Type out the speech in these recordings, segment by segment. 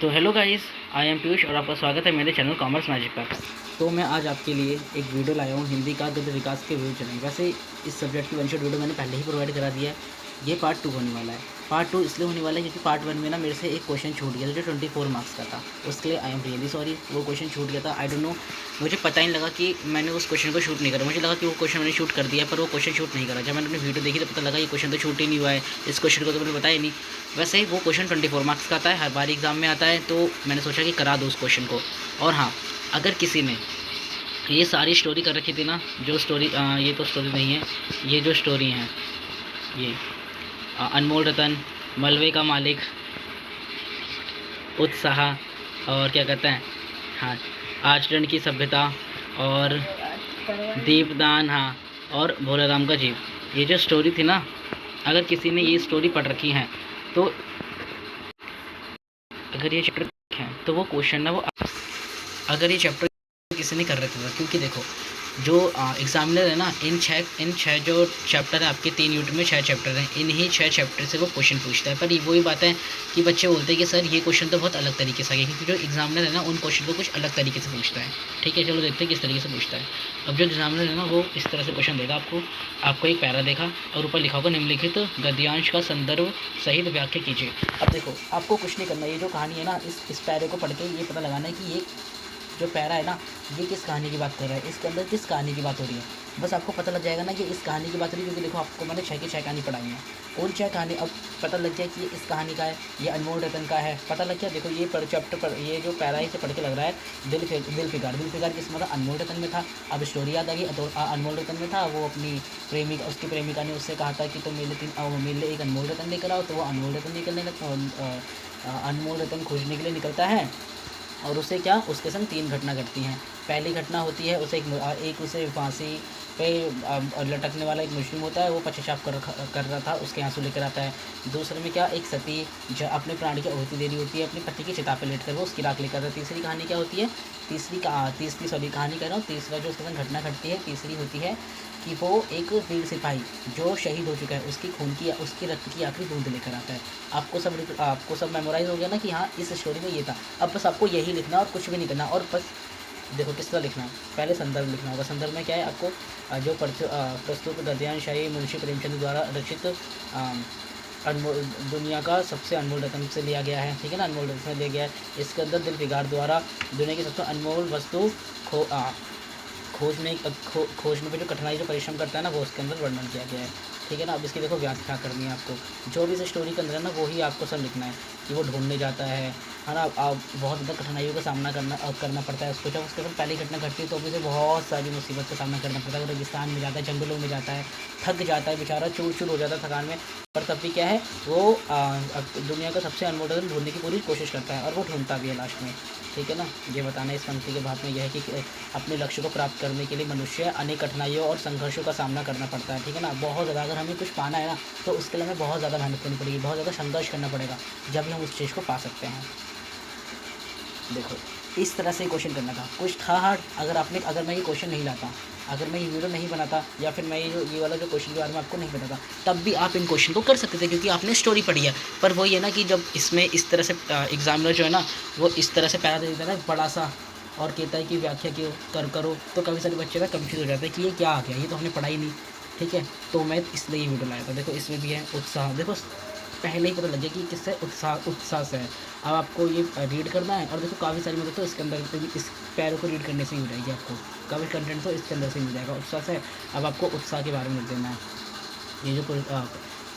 तो hello guys, I am Piyush और आपका स्वागत है मेरे चैनल कॉमर्स मैजिक पर। तो मैं आज आपके लिए एक वीडियो लाया हूँ हिंदी का गद्य विकास के व्यू चलेंगे। वैसे इस सब्जेक्ट की वन शॉट वीडियो मैंने पहले ही प्रोवाइड करा दिया है। ये पार्ट 2 होने वाला है। पार्ट 2 इसलिए होने वाला है क्योंकि पार्ट 1 में ना मेरे से एक क्वेश्चन छूट गया था जो 24 मार्क्स का था। उसके लिए आई एम रियली सॉरी, वो क्वेश्चन छूट गया था। आई डोंट नो, मुझे पता ही नहीं लगा कि मैंने उस क्वेश्चन को शूट नहीं करा। मुझे लगा कि वो क्वेश्चन मैंने शूट कर दिया, पर वो क्वेश्चन शूट नहीं करा। जब मैंने अपनी वीडियो देखी तो पता लगा ये क्वेश्चन तो शूट ही नहीं हुआ है, इस क्वेश्चन को तो मैंने बताया ही नहीं। वैसे ही वो क्वेश्चन 24 मार्क्स का आता है, हर बार एग्ज़ाम में आता है, तो मैंने सोचा कि करा दूँ उस क्वेश्चन को। और हाँ, अगर किसी ने ये सारी स्टोरी कर रखी थी ना, जो स्टोरी ये तो स्टोरी नहीं है, ये जो स्टोरी हैं, ये अनमोल रतन, मलबे का मालिक, उत्साह, और क्या कहते हैं, हाँ, आचरण की सभ्यता, और दीपदान, हाँ, और भोलाराम का जीव, ये जो स्टोरी थी ना, अगर किसी ने ये स्टोरी पढ़ रखी है तो अगर ये चैप्टर है तो वो क्वेश्चन ना वो अगर ये चैप्टर किसी ने कर रखा था, क्योंकि देखो जो एग्जामिनर है ना, इन छः जो चैप्टर है आपके 3 यूनिट में 6 चैप्टर हैं, इन्हीं 6 चैप्टर से वो क्वेश्चन पूछता है। पर ये वही बात है कि बच्चे बोलते हैं कि सर ये क्वेश्चन तो बहुत अलग तरीके से आ गया, क्योंकि जो एग्जामिनर है ना उन क्वेश्चन को कुछ अलग तरीके से पूछता है। ठीक है, चलो देखते हैं किस तरीके से पूछता है। अब जो एग्जामिनर है ना वो इस तरह से क्वेश्चन देगा आपको एक पैरा देखा और ऊपर लिखा होगा निम्नलिखित गद्यांश का संदर्भ सहित व्याख्या कीजिए। अब देखो, आपको कुछ नहीं करना, ये जो कहानी है ना, इस पैरे को पढ़ के ये पता लगाना है कि ये जो पैरा है ना, ये किस कहानी की बात कर रहा है, इसके अंदर किस कहानी की बात हो रही है। बस आपको पता लग जाएगा ना कि इस कहानी की बात हो रही है, क्योंकि देखो आपको मैंने 6 की 6 कहानी पढ़ाई है। उन 6 कहानी अब पता लग जाए कि ये इस कहानी का है, ये अनमोल रतन का है, पता लग गया। देखो ये चैप्टर पर ये जो पैरा है इसे पढ़ के लग रहा है दिल फिगार किस मतलब अनमोल रतन में था। अब स्टोरी याद आ गई, तो अनमोल रतन में था, वो अपनी उसकी प्रेमिका ने उससे कहा था कि तो मेरे लिए एक अनमोल रतन लेकर आओ, तो वो अनमोल रतन खोजने के लिए निकलता है। और उसे क्या, उसके संग 3 घटना घटती हैं। पहली घटना होती है उसे उसे फांसी पे लटकने वाला एक मुस्लिम होता है, वो पेशाब कर रहा था, उसके आंसू लेकर आता है। दूसरे में क्या, एक सती जो अपने प्राण की आहुति दे रही होती है, अपने पति की चिता पे लेट कर वो उसकी राख लेकर आता है। तीसरी कहानी क्या होती है, तीसरी कहानी कह रहा हूँ, तीसरा जो उसके संग घटना घटती है, तीसरी होती है कि वो एक वीर सिपाही जो शहीद हो चुका है, उसकी रक्त की आखिरी बूंद लेकर आता है। आपको सब मेमोराइज हो गया ना कि हाँ इस स्टोरी में ये था। अब बस आपको यही लिखना और कुछ भी नहीं करना। और बस देखो किस तरह लिखना है, पहले संदर्भ लिखना होगा। संदर्भ में क्या है, आपको जो प्रस्तुत गद्यांशाही मुंशी प्रेमचंद द्वारा रचित दुनिया का सबसे अनमोल रत्न से लिया गया है। ठीक है ना, अनमोल रत्न से लिया गया है। इसके अंदर दिल फिगार द्वारा दुनिया की सबसे अनमोल वस्तु खोजने पे जो कठिनाई जो परिश्रम करता है ना, वो उसके अंदर वर्णन किया गया है। ठीक है ना, अब इसकी देखो व्याख्या करनी है आपको। जो भी इस स्टोरी के अंदर है ना, वो ही आपको सब लिखना है कि वो ढूंढने जाता है ना। बहुत ज़्यादा कठिनाइयों का सामना करना पड़ता है उसको। जब उसके साथ पहली घटना घटती है तो भी उसे बहुत सारी मुसीबत का सामना करना पड़ता है। वो रेगिस्तान में जाता है, जंगलों में जाता है, थक जाता है बेचारा, चूर हो जाता है थकान में, पर तब भी क्या है, वो दुनिया का सबसे अनमोल रत्न ढूंढने की पूरी कोशिश करता है और वो ढूंढता भी है लास्ट में। ठीक है ना, ये बताना इस पंक्ति के भाग में यह है कि अपने लक्ष्य को प्राप्त करने के लिए मनुष्य अनेक कठिनाइयों और संघर्षों का सामना करना पड़ता है। ठीक है ना, बहुत ज़्यादा अगर हमें कुछ पाना है ना, तो उसके लिए हमें बहुत ज़्यादा मेहनत करनी पड़ेगी, बहुत ज़्यादा संघर्ष करना पड़ेगा, जब भी हम उस चीज़ को पा सकते हैं। देखो इस तरह से क्वेश्चन करना था, कुछ था हार्ड। अगर मैं ये क्वेश्चन नहीं लाता, अगर मैं ये वीडियो नहीं बनाता, या फिर मैं ये वाला जो क्वेश्चन के बारे में आपको नहीं पता था, तब भी आप इन क्वेश्चन को कर सकते थे, क्योंकि आपने स्टोरी पढ़ी है। पर वही है ना कि जब इसमें इस तरह से एग्जामिनर जो है ना, वो इस तरह से पैरा दे देता है ना बड़ा सा, और कहता है कि व्याख्या करो, तो काफ़ी सारे बच्चे ना कन्फ्यूज हो जाते हैं कि ये क्या आ गया, ये तो हमने पढ़ा ही नहीं। ठीक है, तो मैं इसलिए ये वीडियो लाया था। देखो इसमें भी है उत्साह, देखो पहले ही पता लग गया कि किससे उत्साह से है। अब आपको ये रीड करना है, और देखो काफ़ी सारी मतलब तो इसके अंदर तो भी इस पैरों को रीड करने से ही हो जाएगी, आपको काफ़ी कंटेंट तो इसके अंदर से मिल जाएगा उत्साह से। अब आपको उत्साह के बारे में लिख देना है। ये जो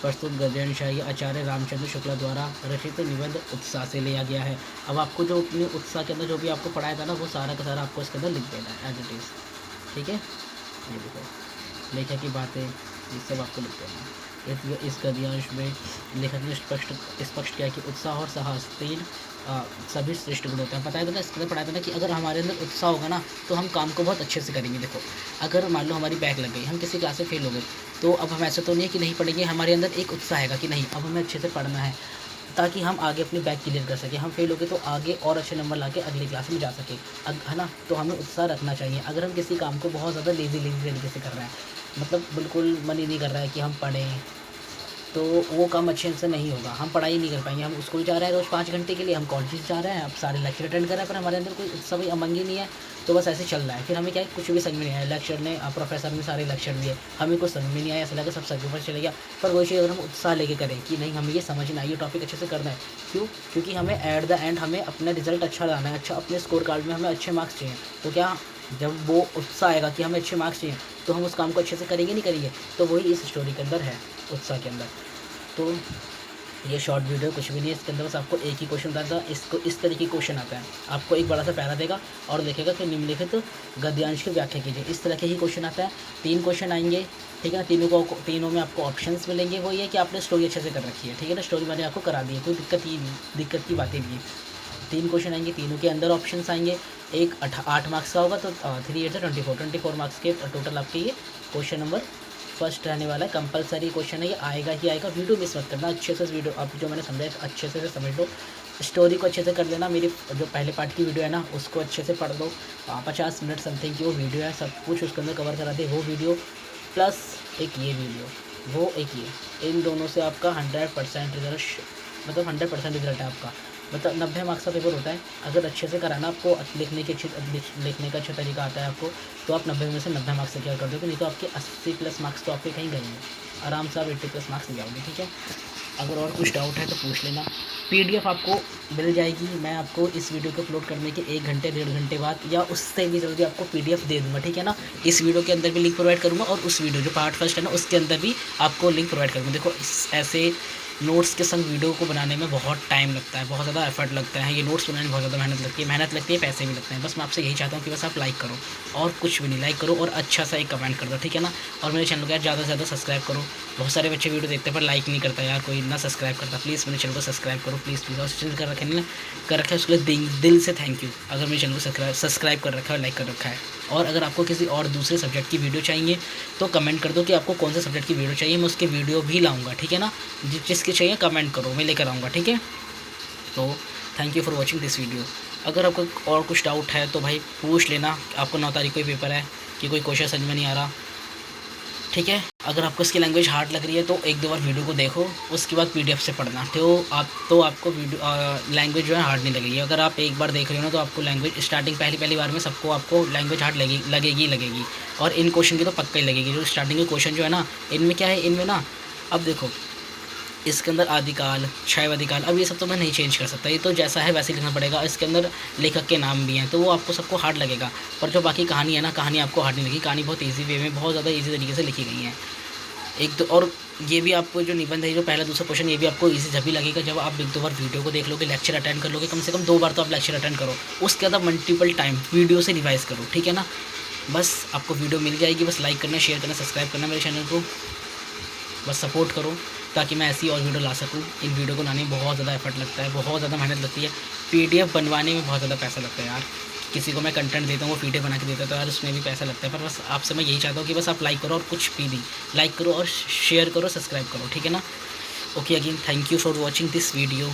प्रस्तुत गद्यांशाही आचार्य रामचंद्र शुक्ला द्वारा रचित निबंध उत्साह से लिया गया है। अब आपको जो अपने उत्साह के अंदर जो भी आपको पढ़ाया था ना, वो सारा का सारा आपको इसके अंदर लिख देना है एज इट इज़। ठीक है, ये देखो लेखक की बातें, ये सब आपको लिख देना है। इस गद्यांश में लेखक ने स्पष्ट किया कि उत्साह और साहस 3 सभी श्रेष्ठ गुण होते हैं। बताया था ना, इसके अंदर पढ़ाया था ना कि अगर हमारे अंदर उत्साह होगा ना, तो हम काम को बहुत अच्छे से करेंगे। देखो अगर मान लो हमारी बैक लग गई, हम किसी क्लास से फेल हो गए, तो अब हम ऐसा तो नहीं है कि नहीं पढ़ेंगे, हमारे अंदर एक उत्साह आएगा कि नहीं अब हमें अच्छे से पढ़ना है, ताकि हम आगे अपनी बैक क्लियर कर सकें। हम फेल हो गए तो आगे और अच्छे नंबर ला के अगली क्लास में जा सकें, है ना। तो हमें उत्साह रखना चाहिए। अगर हम किसी काम को बहुत ज़्यादा लेज़ी तरीके से कर रहे हैं, मतलब बिल्कुल मन ही नहीं कर रहा है कि हम पढ़ें, तो वो काम अच्छे से नहीं होगा, हम पढ़ाई नहीं कर पाएंगे। हम स्कूल जा रहे हैं रोज़ 5 घंटे के लिए, हम कॉलेज जा रहे हैं, अब सारे लेक्चर अटेंड कर रहे हैं, पर हमारे अंदर कोई उत्साह भी उमंग ही नहीं है। तो बस ऐसे चल रहा है। फिर हमें क्या है, कुछ भी समझ में नहीं आया। लेक्चर ने प्रोफेसर ने सारे लेक्चर दिए, हमें कुछ समझ में नहीं आया, ऐसा लगा सब सर के ऊपर चले गया। पर वही चीज़ अगर हम उत्साह लेके करें कि नहीं हमें ये समझना है, ये टॉपिक अच्छे से करना है, क्यों? क्योंकि हमें एट द एंड हमें अपना रिजल्ट अच्छा लाना है, अच्छा अपने स्कोर कार्ड में हमें अच्छे मार्क्स चाहिए। तो क्या जब वो उत्साह आएगा कि हमें अच्छे मार्क्स चाहिए, तो हम उस काम को अच्छे से करेंगे नहीं करेंगे? तो वही इस स्टोरी के अंदर है, उत्साह के अंदर। तो ये शॉर्ट वीडियो कुछ भी नहीं है, इसके अंदर बस आपको एक ही क्वेश्चन बताता है। इसको इस तरीके का क्वेश्चन आता है, आपको एक बड़ा सा पैरा देगा और देखेगा कि निम्नलिखित गद्यांश की व्याख्या कीजिए। इस तरह के ही क्वेश्चन आता है। 3 क्वेश्चन आएंगे, ठीक है ना। तीनों में आपको ऑप्शंस मिलेंगे। वो ये कि आपने स्टोरी अच्छे से कर रखी है, ठीक है ना। स्टोरी मैंने आपको करा दी है, कोई दिक्कत की बातें नहीं है। 3 क्वेश्चन आएंगे, तीनों के अंदर ऑप्शंस आएंगे। एक 8 मार्क्स का होगा, तो 3 8 24 मार्क्स के टोटल आपके ये क्वेश्चन नंबर फर्स्ट रहने वाला है। कंपलसरी क्वेश्चन है, ये आएगा ही आएगा। वीडियो मिस मत करना, अच्छे से वीडियो आप जो मैंने समझाया अच्छे से समझ लो। स्टोरी को अच्छे से कर लेना। मेरी जो पहले पार्ट की वीडियो है ना, उसको अच्छे से पढ़ लो। 50 मिनट समथिंग की वो वीडियो है, सब कुछ उसके अंदर कवर करा दे वो वीडियो, प्लस एक ये वीडियो, वो एक ये, इन दोनों से आपका 100% रिजल्ट, मतलब 100% रिजल्ट है आपका। मतलब 90 मार्क्स का पेपर होता है। अगर अच्छे से कराना, आपको लिखने का अच्छा तरीका आता है आपको, तो आप 90 में से 90 मार्क्स से क्या कर दोगे। नहीं तो आपके 80+ मार्क्स तो आपके कहीं गए हैं, आराम से आप 80+ मार्क्स ले जाओगे, ठीक है। अगर और कुछ डाउट है तो पूछ लेना। PDF आपको मिल जाएगी। मैं आपको इस वीडियो को अपलोड करने के 1 घंटे 1.5 घंटे बाद या उससे भी जल्दी आपको PDF दे दूँगा, ठीक है ना। इस वीडियो के अंदर भी लिंक प्रोवाइड करूँगा, और उस वीडियो जो पार्ट फर्स्ट है ना, उसके अंदर भी आपको लिंक प्रोवाइड करूँगा। देखो ऐसे नोट्स के संग वीडियो को बनाने में बहुत टाइम लगता है, बहुत ज़्यादा एफर्ट लगता है। ये नोट्स बनाने में बहुत ज़्यादा मेहनत लगती है, पैसे भी लगते हैं। बस मैं आपसे यही चाहता हूँ कि बस आप लाइक करो, और कुछ भी नहीं, लाइक करो और अच्छा सा एक कमेंट कर दो, ठीक है ना। और मेरे चैनल को यार ज़्यादा से ज़्यादा सब्सक्राइब करो। बहुत सारे बच्चे वीडियो देखते हैं पर लाइक नहीं करता यार, कोई ना सब्सक्राइब करता। प्लीज़ मेरे चैनल को सब्सक्राइब करो, प्लीज़ प्लीज़। और चैनल कर रखा है उसके लिए दिल से थैंक यू। अगर मेरे चैनल को सब्सक्राइब कर रखा है और लाइक कर रखा है। और अगर आपको किसी और दूसरे सब्जेक्ट की वीडियो चाहिए तो कमेंट कर दो कि आपको कौन से सब्जेक्ट की वीडियो चाहिए, मैं उसकी वीडियो भी लाऊंगा, ठीक है ना। जिसकी चाहिए कमेंट करो, मैं लेकर आऊँगा, ठीक है। तो thank you for watching this video. अगर आपको और कुछ डाउट है तो भाई पूछ लेना। आपको 9 तारीख को ही पेपर है कि कोई क्वेश्चन समझ में नहीं आ रहा, ठीक है। अगर आपको इसकी लैंग्वेज हार्ड लग रही है तो 1-2 बार वीडियो को देखो, उसके बाद PDF से पढ़ना। तो आपको वीडियो लैंग्वेज जो है हार्ड नहीं लगेगी। अगर आप एक बार देख रहे हो ना, तो आपको लैंग्वेज स्टार्टिंग पहली बार में आपको लैंग्वेज हार्ड लगेगी। और इन क्वेश्चन की तो पक्का ही लगेगी। जो स्टार्टिंग के क्वेश्चन जो है ना, इनमें क्या है, इनमें ना, अब देखो इसके अंदर आदिकाल, शैवादिकाल, अब ये सब तो मैं नहीं चेंज कर सकता, ये तो जैसा है वैसे लिखना पड़ेगा। इसके अंदर लेखक के नाम भी हैं, तो वो आपको सबको हार्ड लगेगा। पर जो बाकी कहानी है ना, कहानी आपको हार्ड नहीं लगेगी। कहानी बहुत ईजी वे में, बहुत ज़्यादा ईजी तरीके से लिखी गई है। और ये भी आपको जो निबंध है, जो पहला दूसरा क्वेश्चन, ये भी आपको इजी जब लगेगा जब आप 1-2 बार वीडियो को देख लोगे, लेक्चर अटेंड कर लोगे। कम से कम 2 बार तो आप लेक्चर अटेंड करो, उसके बाद आप मल्टीपल टाइम वीडियो से रिवाइज़ करो, ठीक है ना। बस आपको वीडियो मिल जाएगी। बस लाइक करना, शेयर करना, सब्सक्राइब करना मेरे चैनल को। बस सपोर्ट करो ताकि मैं ऐसी और वीडियो ला सकूँ। इन वीडियो को लाने में बहुत ज़्यादा एफर्ट लगता है, बहुत ज़्यादा मेहनत लगती है। PDF बनवाने में बहुत ज़्यादा पैसा लगता है यार। किसी को मैं कंटेंट देता हूँ, वो PDF बना के देता है, तो यार उसमें भी पैसा लगता है। पर बस आपसे मैं यही चाहता हूँ कि बस आप लाइक करो, और कुछ भी नहीं, लाइक करो और शेयर करो, सब्सक्राइब करो, ठीक है ना। Okay, again thank you for watching this video.